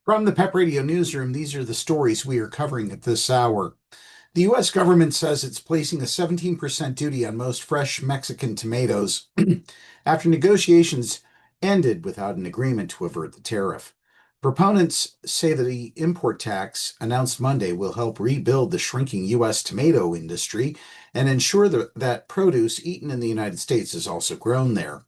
From the PEP Radio Newsroom, these are the stories we are covering at this hour. The U.S. government says it's placing a 17% duty on most fresh Mexican tomatoes after negotiations ended without an agreement to avert the tariff. Proponents say that the import tax announced Monday will help rebuild the shrinking U.S. tomato industry and ensure that produce eaten in the United States is also grown there.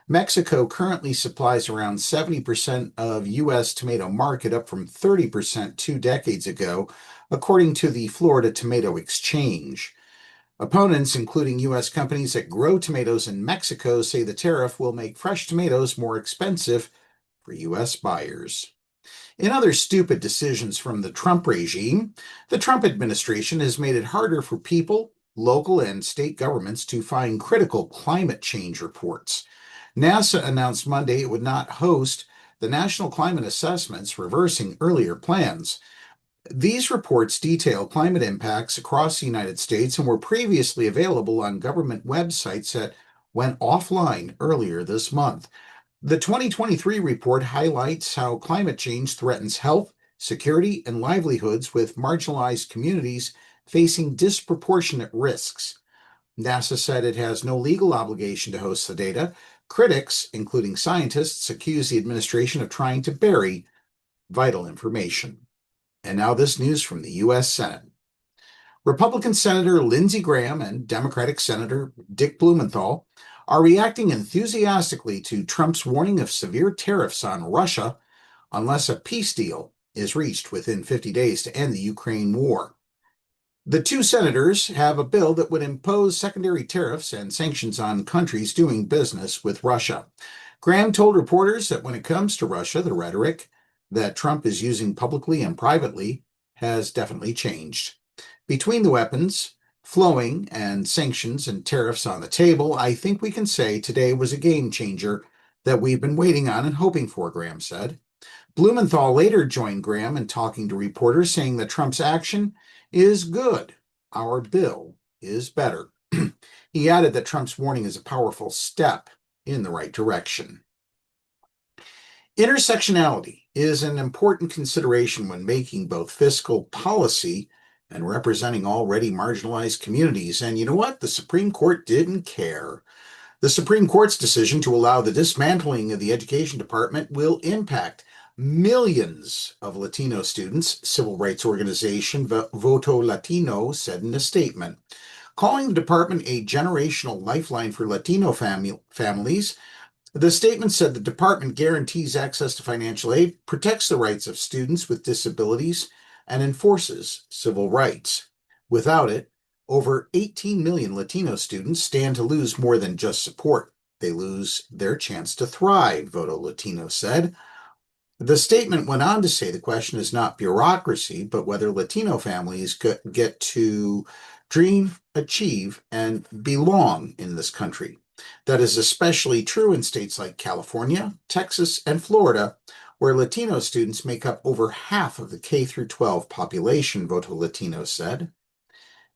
Mexico currently supplies around 70% of U.S. tomato market, up from 30% 2 decades ago, according to the Florida Tomato Exchange. Opponents, including U.S. companies that grow tomatoes in Mexico, say the tariff will make fresh tomatoes more expensive for U.S. buyers. In other stupid decisions from the Trump regime, the Trump administration has made it harder for people, local and state governments to find critical climate change reports. NASA announced Monday it would not host the National Climate Assessments, reversing earlier plans. These reports detail climate impacts across the United States and were previously available on government websites that went offline earlier this month. The 2023 report highlights how climate change threatens health, security, and livelihoods, with marginalized communities facing disproportionate risks. NASA said it has no legal obligation to host the data. Critics, including scientists, accuse the administration of trying to bury vital information. And now this news from the U.S. Senate. Republican Senator Lindsey Graham and Democratic Senator Dick Blumenthal are reacting enthusiastically to Trump's warning of severe tariffs on Russia unless a peace deal is reached within 50 days to end the Ukraine war. The two senators have a bill that would impose secondary tariffs and sanctions on countries doing business with Russia. Graham told reporters that when it comes to Russia, the rhetoric that Trump is using publicly and privately has definitely changed. Between the weapons flowing and sanctions and tariffs on the table, I think we can say today was a game changer that we've been waiting on and hoping for, Graham said. Blumenthal later joined Graham in talking to reporters, saying that Trump's action is good. Our bill is better. He added that Trump's warning is a powerful step in the right direction. Intersectionality is an important consideration when making both fiscal policy and representing already marginalized communities. And you know what? The Supreme Court didn't care. The Supreme Court's decision to allow the dismantling of the Education Department will impact millions of Latino students, civil rights organization Voto Latino said in a statement. Calling the department a generational lifeline for Latino families, the statement said the department guarantees access to financial aid, protects the rights of students with disabilities, and enforces civil rights. Without it, over 18 million Latino students stand to lose more than just support. They lose their chance to thrive, Voto Latino said. The statement went on to say the question is not bureaucracy, but whether Latino families get to dream, achieve, and belong in this country. That is especially true in states like California, Texas, and Florida, where Latino students make up over half of the K-12 population, Voto Latino said.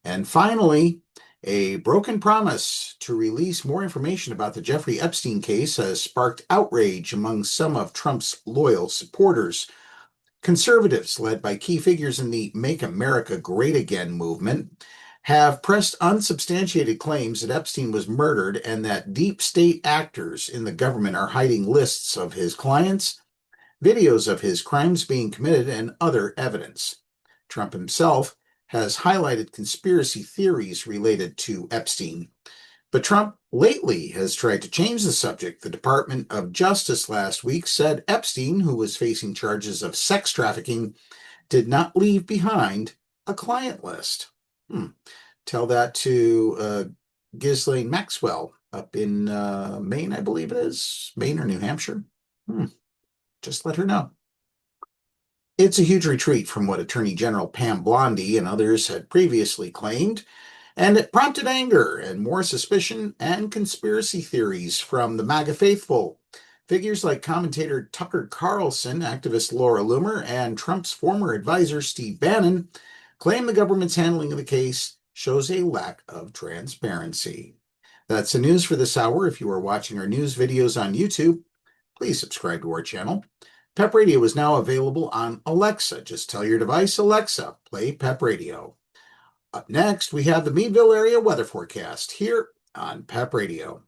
And finally, a broken promise to release more information about the Jeffrey Epstein case has sparked outrage among some of Trump's loyal supporters. Conservatives, led by key figures in the Make America Great Again movement, have pressed unsubstantiated claims that Epstein was murdered and that deep state actors in the government are hiding lists of his clients, videos of his crimes being committed, and other evidence. Trump himself has highlighted conspiracy theories related to Epstein. But Trump lately has tried to change the subject. The Department of Justice last week said Epstein, who was facing charges of sex trafficking, did not leave behind a client list. Tell that to Ghislaine Maxwell up in Maine, I believe it is. Maine or New Hampshire. Just let her know. It's a huge retreat from what Attorney General Pam Bondi and others had previously claimed, and it prompted anger and more suspicion and conspiracy theories from the MAGA faithful. Figures like commentator Tucker Carlson, activist Laura Loomer, and Trump's former advisor Steve Bannon claim the government's handling of the case shows a lack of transparency. That's the news for this hour. If you are watching our news videos on YouTube, please subscribe to our channel. PEP Radio is now available on Alexa. Just tell your device, Alexa, play PEP Radio. Up next, we have the Meadville area weather forecast here on PEP Radio.